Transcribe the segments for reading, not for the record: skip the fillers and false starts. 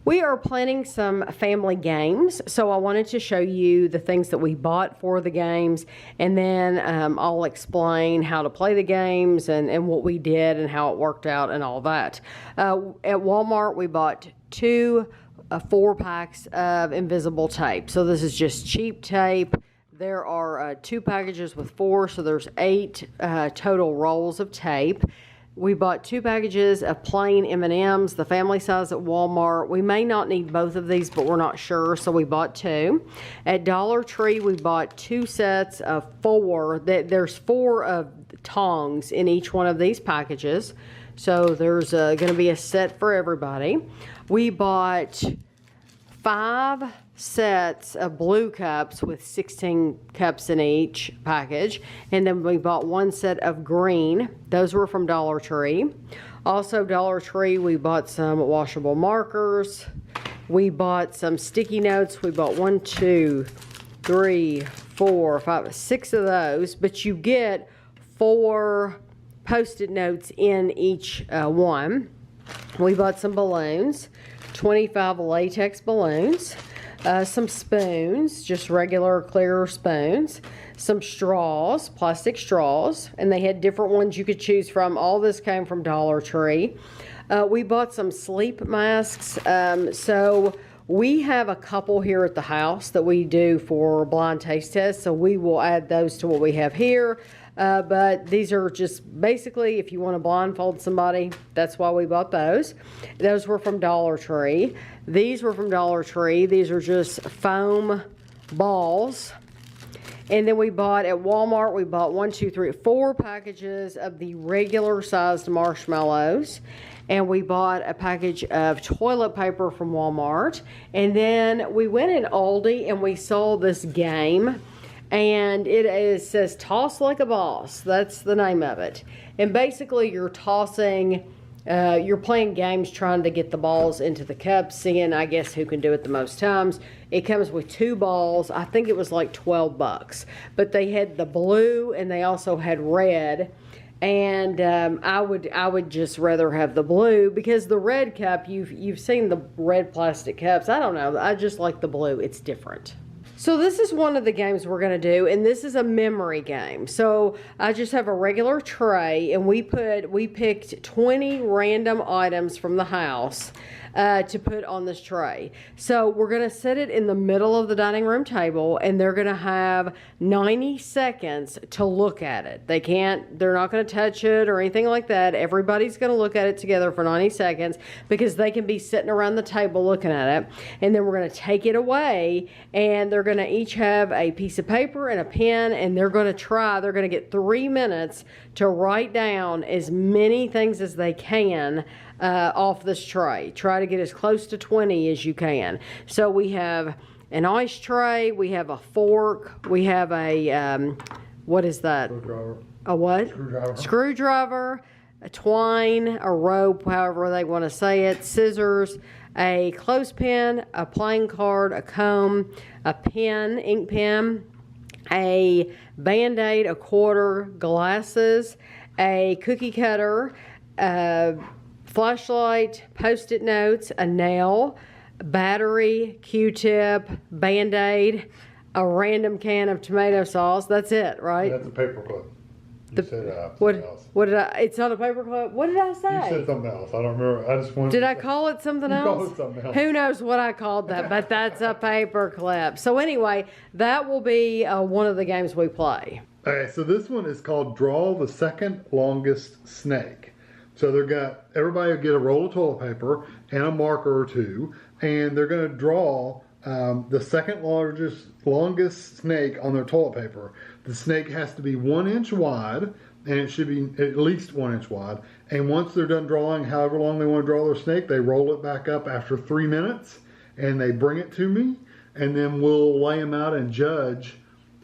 We are planning some family games, so I wanted to show you the things that we bought for the games, and then I'll explain how to play the games and what we did and how it worked out and all that. At Walmart, we bought two 4-packs of invisible tape. So this is just cheap tape. There are 2 packages with 4, so there's 8 total rolls of tape. We bought 2 packages of plain M&Ms, the family size at Walmart. We may not need both of these, but we're not sure, so we bought 2. At Dollar Tree, we bought 2 sets of 4. There's 4 of tongs in each one of these packages, so there's going to be a set for everybody. We bought 5 sets of blue cups with 16 cups in each package, and then we bought 1 set of green. Those were from Dollar Tree. Also Dollar Tree, we bought some washable markers. We bought some sticky notes. We bought 1, 2, 3, 4, 5, 6 of those, but you get 4 Post-it notes in each one. We bought some balloons, 25 latex balloons. Some spoons, just regular clear spoons, some straws, plastic straws, and they had different ones you could choose from. All this came from Dollar Tree. We bought some sleep masks. So we have a couple here at the house that we do for blind taste tests, so we will add those to what we have here. But these are just basically if you want to blindfold somebody, that's why we bought those. Those were from Dollar Tree. These were from Dollar Tree. These are just foam balls. And then we bought at Walmart, we bought 1, 2, 3, 4 packages of the regular sized marshmallows. And we bought a package of toilet paper from Walmart. And then we went in Aldi and we saw this game. And it says Toss Like a Boss. That's the name of it. And basically you're tossing, you're playing games trying to get the balls into the cups, seeing I guess who can do it the most times. It comes with 2 balls. I think it was like $12. But they had the blue and they also had red. And I would just rather have the blue, because the red cup, you've seen the red plastic cups. I don't know. I just like the blue. It's different. So this is one of the games we're going to do, and this is a memory game. So I just have a regular tray, and we picked 20 random items from the house to put on this tray. So we're going to set it in the middle of the dining room table, and they're going to have 90 seconds to look at it. They're not going to touch it or anything like that. Everybody's going to look at it together for 90 seconds because they can be sitting around the table looking at it. And then we're going to take it away, and they're going to each have a piece of paper and a pen, and they're going to get 3 minutes to write down as many things as they can off this tray. Try to get as close to 20 as you can. So we have an ice tray, we have a fork, we have a, what is that? Screwdriver. A what? Screwdriver. Screwdriver, a twine, a rope, however they want to say it, scissors, a clothespin, a playing card, a comb, a pen, ink pen, a Band-Aid, a quarter, glasses, a cookie cutter, a flashlight, Post-it notes, a nail, battery, Q-tip, Band-Aid, a random can of tomato sauce. That's it, right? That's a paper clip. You said what else. What did I? It's not a paper clip. What did I say? You said something else. I don't remember. I just wanted. Did I call it something else? Called it something else. Who knows what I called that? But that's a paper clip. So anyway, that will be one of the games we play. Okay, so this one is called Draw the Second Longest Snake. So everybody will get a roll of toilet paper and a marker or 2, and they're going to draw the second longest snake on their toilet paper. The snake has to be 1 inch wide, and it should be at least 1 inch wide. And once they're done drawing however long they want to draw their snake, they roll it back up after 3 minutes, and they bring it to me, and then we'll lay them out and judge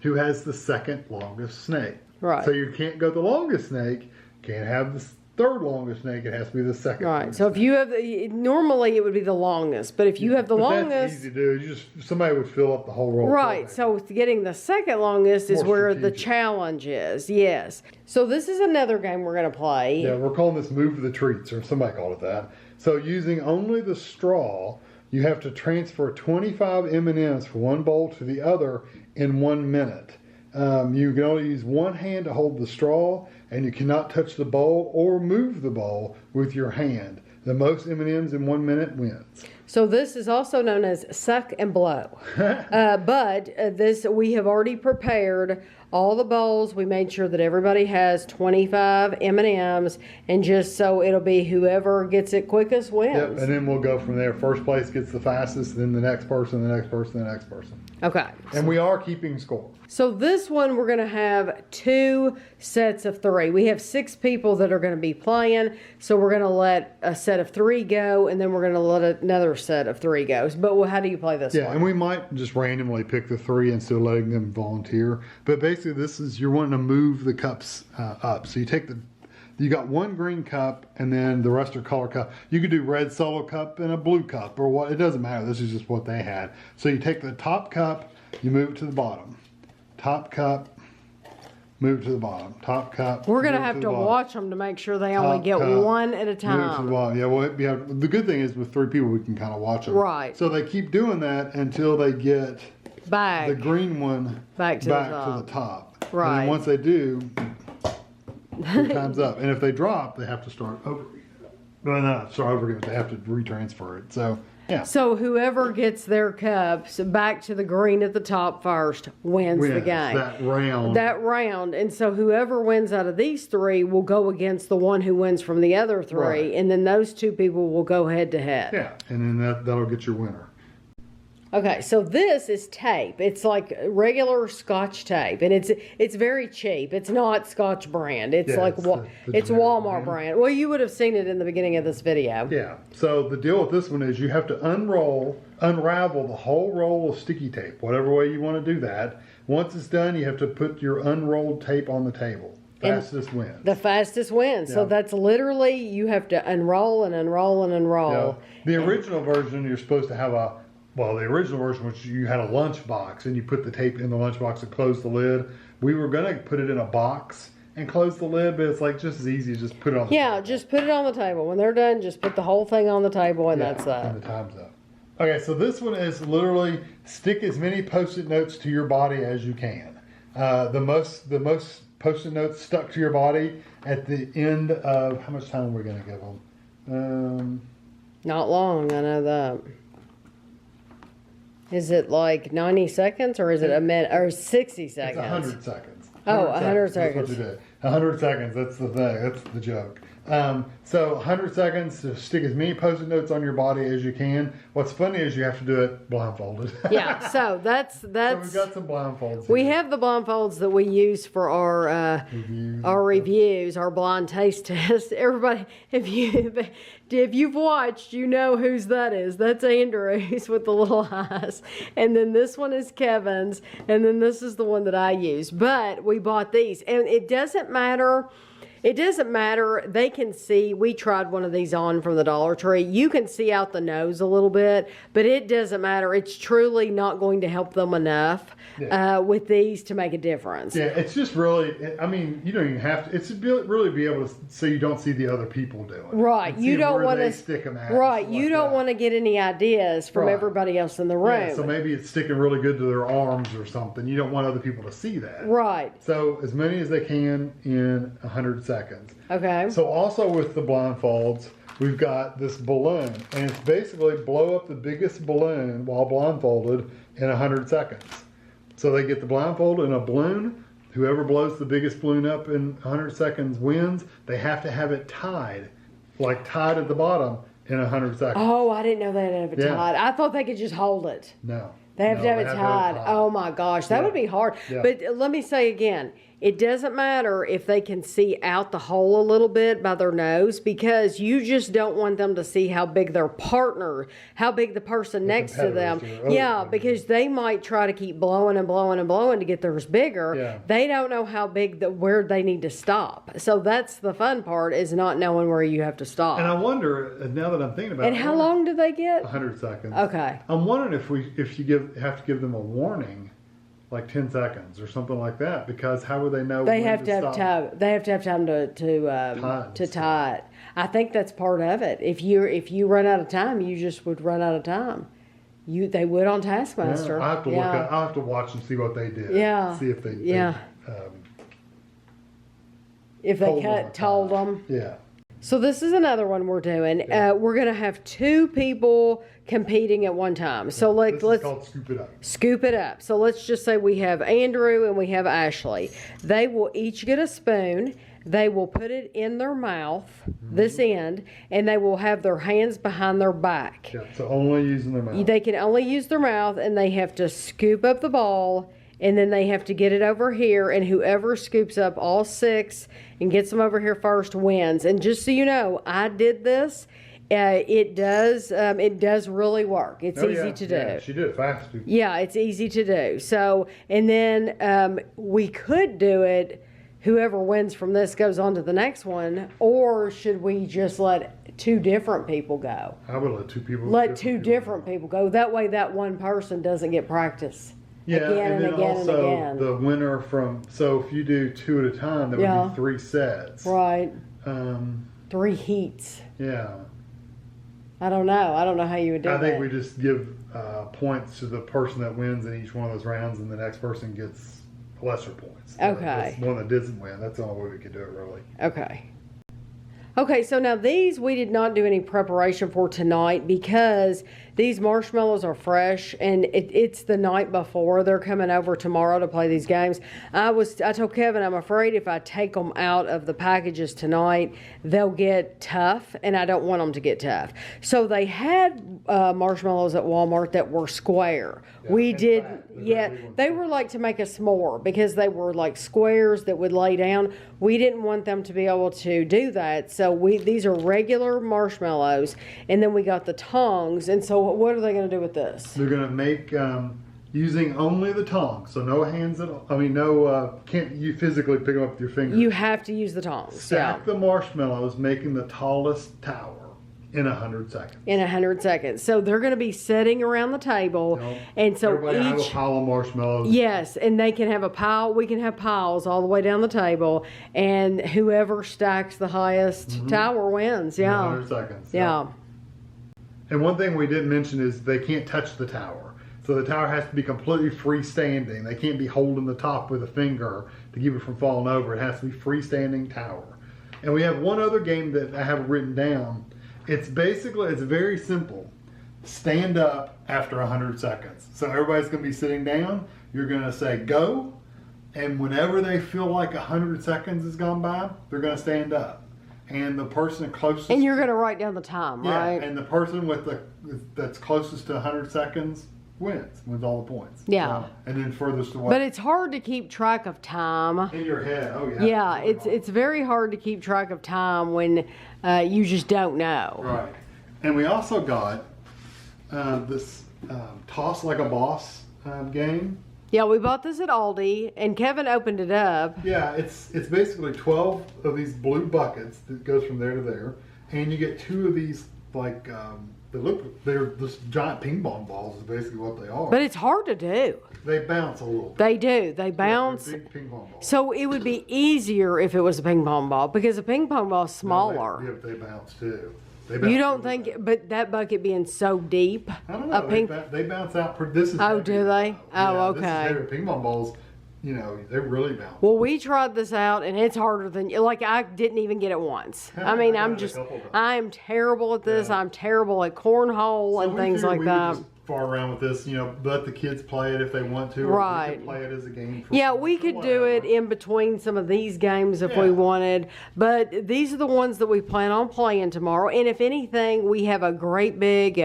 who has the second longest snake. Right. So you can't go the longest snake, can't have the third longest snake, it has to be the second. Right. So if you have normally it would be the longest, but if you have the longest, that's easy to do. Somebody would fill up the whole roll. Right. So getting the second longest is where the challenge is. Yes. So this is another game we're going to play. Yeah, we're calling this Move the Treats, or somebody called it that. So using only the straw You have to transfer 25 M&Ms from one bowl to the other in 1 minute. You can only use one hand to hold the straw, and you cannot touch the bowl or move the bowl with your hand. The most M&Ms in 1 minute wins. So this is also known as suck and blow. This we have already prepared all the bowls. We made sure that everybody has 25 M&Ms, and just so it'll be whoever gets it quickest wins. Yep, and then we'll go from there. First place gets the fastest, then the next person, the next person, the next person. Okay. And we are keeping score. So this one we're going to have 2 sets of 3. We have 6 people that are going to be playing, so we're going to let a set of 3 go, and then we're going to let another set of 3 go. But how do you play this one? Yeah, and we might just randomly pick the 3 instead of letting them volunteer. But basically, this is you're wanting to move the cups up. So you got 1 green cup, and then the rest are color cup. You could do red solo cup and a blue cup, or what. It doesn't matter. This is just what they had. So you take the top cup, you move it to the bottom. Top cup, move to the bottom. Top cup. We're going to have to watch them to make sure they only get one at a time. Move to the bottom. Yeah, well, the good thing is with 3 people, we can kind of watch them. Right. So they keep doing that until they get the green one back to the top. Right. And then once they do, time's up. And if they drop, they have to start over again. No, not start over again. They have to retransfer it. So, yeah. So whoever gets their cups back to the green at the top first wins the game. That round. And so whoever wins out of these 3 will go against the one who wins from the other 3. Right. And then those 2 people will go head to head. Yeah. And then that'll get your winner. Okay, so this is tape. It's like regular Scotch tape, and it's very cheap. It's not Scotch brand. It's it's Walmart brand. Well, you would have seen it in the beginning of this video. Yeah. So the deal with this one is you have to unravel the whole roll of sticky tape, whatever way you want to do that. Once it's done, you have to put your unrolled tape on the table. Fastest wins. The fastest wins. Yeah. So that's literally you have to unroll and unroll and unroll. Yeah. The original version, you're supposed to have the original version, which you had a lunch box, and you put the tape in the lunch box and close the lid. We were going to put it in a box and close the lid, but it's like just as easy as just put it on the table. Just put it on the table. When they're done, just put the whole thing on the table, and that's that. And the time's up. Okay, so this one is literally stick as many Post-it notes to your body as you can. The most Post-it notes stuck to your body at the end of, how much time are we going to give them? Not long, I know that. Is it like 90 seconds, or is it a minute, or 60 seconds? It's 100 seconds. 100 seconds. That's what you did. 100 seconds, that's the thing, that's the joke. So 100 seconds to stick as many Post-it notes on your body as you can. What's funny is you have to do it blindfolded. Yeah, so that's. So we've got some blindfolds. We have the blindfolds that we use for our reviews, our blind taste test. Everybody, if you've watched, you know whose that is. That's Andrew's with the little eyes, and then this one is Kevin's, and then this is the one that I use. But we bought these, and it doesn't matter. It doesn't matter. They can see. We tried one of these on from the Dollar Tree. You can see out the nose a little bit, but it doesn't matter. It's truly not going to help them enough with these to make a difference. Yeah, it's just really, I mean, you don't even have to, it's really be able to, so you don't see the other people doing it. Right. You don't want to stick them at. Right. You don't want to get any ideas from everybody else in the room. Yeah, so maybe it's sticking really good to their arms or something. You don't want other people to see that. Right. So as many as they can in 100 seconds. Okay. So also with the blindfolds, we've got this balloon, and it's basically blow up the biggest balloon while blindfolded in 100 seconds. So they get the blindfold and a balloon. Whoever blows the biggest balloon up in 100 seconds wins. They have to have it tied at the bottom in 100 seconds. Oh, I didn't know they had to have it tied. I thought they could just hold it. No. They have to have it tied. Oh my gosh, that would be hard. Yeah. But let me say again, it doesn't matter if they can see out the hole a little bit by their nose, because you just don't want them to see how big their partner, how big the person next to them. Yeah, because they might try to keep blowing and blowing and blowing to get theirs bigger. Yeah. They don't know how big where they need to stop. So that's the fun part, is not knowing where you have to stop. And I wonder, now that I'm thinking about it. And how long do they get? 100 seconds. Okay. I'm wondering if you have to give them a warning, like 10 seconds or something like that, because how would they know they have to have time? They have to have time to tie it. I think that's part of it. If you run out of time, you just would run out of time. They would on Taskmaster. Yeah, I have to look at. I have to watch and see what they did. Yeah. See if they. If they told them. Yeah. So this is another one we're doing. Yeah. We're gonna have 2 people competing at one time. So let's called Scoop It Up. Scoop it up. So let's just say we have Andrew and we have Ashley. They will each get a spoon. They will put it in their mouth, this end, and they will have their hands behind their back. Yeah, so only using their mouth. They can only use their mouth, and they have to scoop up the ball, and then they have to get it over here, and whoever scoops up all 6 and gets them over here first wins. And just so you know, I did this. It does really work. It's easy to do. Yeah, she did it fast too. Yeah, it's easy to do. So, and then we could do it. Whoever wins from this goes on to the next one, or should we just let 2 different people go? I would let 2 people. Let 2 different people go. That way, that one person doesn't get practice. Yeah, again and then again also and again. the winner from. So if you do 2 at a time, that would be 3 sets. Right. 3 heats. Yeah. I don't know. I don't know how you would do that. I think we just give points to the person that wins in each one of those rounds, and the next person gets lesser points. Okay. The one that doesn't win. That's the only way we could do it, really. Okay. Okay, so now these we did not do any preparation for tonight because these marshmallows are fresh and it's the night before. They're coming over tomorrow to play these games. I told Kevin, I'm afraid if I take them out of the packages tonight, they'll get tough, and I don't want them to get tough. So they had marshmallows at Walmart that were square. They were like to make a s'more because they were like squares that would lay down. We didn't want them to be able to do that. So these are regular marshmallows, and then we got the tongs. And so what are they going to do with this? They're going to make using only the tongs, so no hands at all. I mean, can't you physically pick them up with your fingers? You have to use the tongs. Stack the marshmallows, making the tallest tower in 100 seconds. In 100 seconds. So they're going to be sitting around the table, and so everybody have a pile of marshmallows. Yes, and they can have a pile. We can have piles all the way down the table, and whoever stacks the highest tower wins. Yeah. 100 seconds. Yeah. And one thing we didn't mention is they can't touch the tower. So the tower has to be completely freestanding. They can't be holding the top with a finger to keep it from falling over. It has to be freestanding tower. And we have one other game that I have written down. It's very simple. Stand up after 100 seconds. So everybody's going to be sitting down. You're going to say go. And whenever they feel like 100 seconds has gone by, they're going to stand up. And the person closest... And you're going to write down the time, right? Yeah, and the person that's closest to 100 seconds wins all the points. Yeah. And then furthest away. But it's hard to keep track of time. In your head, oh yeah. Yeah, it's very hard to keep track of time when you just don't know. Right. And we also got this Toss Like a Boss game. Yeah, we bought this at Aldi, and Kevin opened it up. Yeah, it's basically 12 of these blue buckets that goes from there to there, and you get 2 of these they're just giant ping pong balls is basically what they are. But it's hard to do. They bounce a little bit. They do. They bounce. Yeah, big ping pong balls. So it would be easier if it was a ping pong ball because a ping pong ball is smaller. No, they bounce too. You don't think, but that bucket being so deep, I don't know. They bounce out. This is do they? Oh, okay. This is heavy. Ping pong balls, they really bounce. Well, we tried this out, and it's harder than I didn't even get it once. I mean, I'm terrible at this. Yeah. I'm terrible at cornhole and things like that. Just far around with this, let the kids play it if they want to. Right. Or we could play it as a game. We could do it in between some of these games if we wanted. But these are the ones that we plan on playing tomorrow. And if anything, we have a great big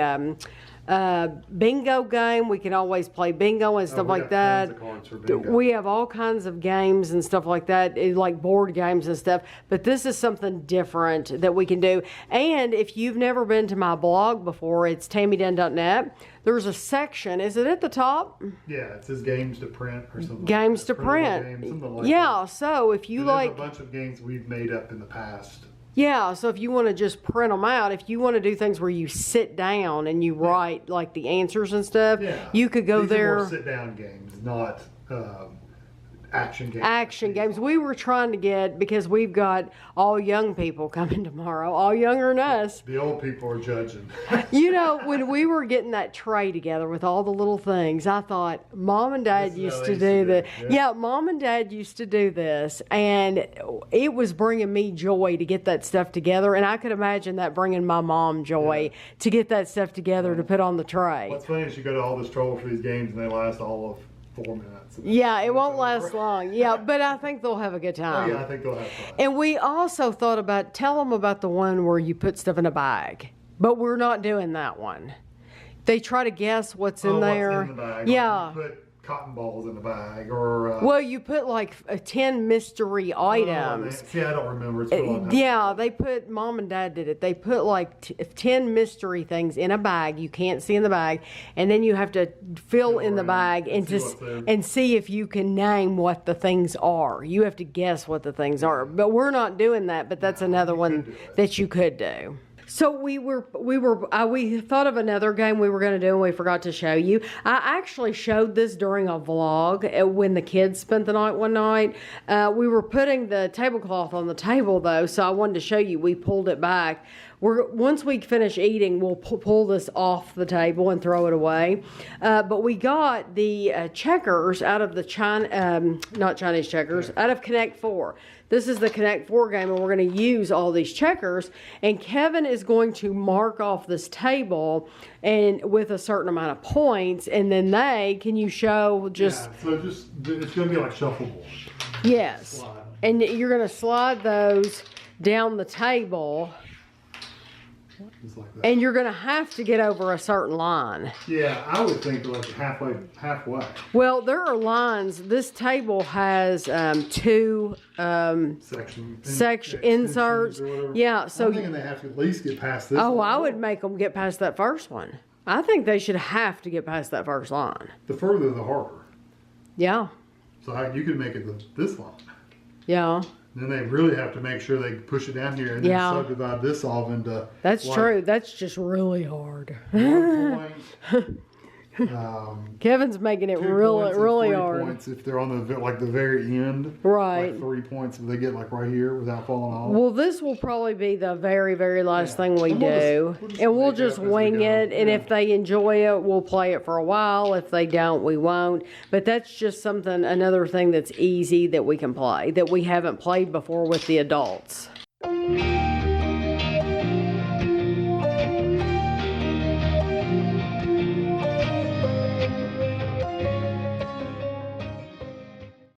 bingo game. We can always play bingo and stuff like that. Tons of cards for bingo. We have all kinds of games and stuff like that, like board games and stuff. But this is something different that we can do. And if you've never been to my blog before, it's tammydunn.net. There's a section. Is it at the top? Yeah, it says games to print or something. Games to print. Games, something like that. So if you there's a bunch of games we've made up in the past. Yeah, so if you want to just print them out, if you want to do things where you sit down and you write like the answers and stuff, you could go These there. Are more sit-down games, not action games. We were trying to get, because we've got all young people coming tomorrow, all younger than us. The old people are judging. You know, when we were getting that tray together with all the little things, I thought, Mom and Dad used to do that. Yeah, Mom and Dad used to do this. And it was bringing me joy to get that stuff together. And I could imagine that bringing my mom joy to get that stuff together to put on the tray. What's funny is you go to all this trouble for these games and they last all of 4 minutes. Yeah, it won't last long. Yeah, but I think they'll have a good time. Oh, yeah, I think they'll have fun. And we also thought about, tell them about the one where you put stuff in a bag. But we're not doing that one. They try to guess what's in there. What's in the bag. Yeah. Like you put cotton balls in the bag, or well, you put like 10 mystery items. See, I don't remember. It's been a long time. Yeah, they put, Mom and Dad did it. They put like 10 mystery things in a bag. You can't see in the bag, and then you have to fill in the bag and see if you can name what the things are. You have to guess what the things are. But we're not doing that. But that's another one that you could do. So we thought of another game we were going to do, and we forgot to show you. I actually showed this during a vlog when the kids spent the night one night. We were putting the tablecloth on the table though, so I wanted to show you. We pulled it back. Once we finish eating, we'll pull this off the table and throw it away. But we got the checkers out of the not Chinese checkers, out of Connect 4. This is the Connect 4 game, and we're going to use all these checkers. And Kevin is going to mark off this table and with a certain amount of points, and then can you show just... Yeah, so it's going to be like shuffleboard. Yes. Slide. And you're going to slide those down the table. Just like that. And you're going to have to get over a certain line. Yeah, I would think like halfway. Well, there are lines. This table has two section inserts. Yeah, so I'm thinking they have to at least get past this. Oh, I would make them get past that first one. I think they should have to get past that first line. The further, the harder. Yeah. So you could make it this line. Yeah. Then they really have to make sure they push it down here and then subdivide this off into... That's true. That's just really hard. 1 point. Kevin's making it really hard. 3 points if they're on the very end. Right. Like 3 points if they get like right here without falling off. Well, this will probably be the very last thing we do. We'll just wing it. And if they enjoy it, we'll play it for a while. If they don't, we won't. But that's just another thing that's easy that we can play, that we haven't played before with the adults.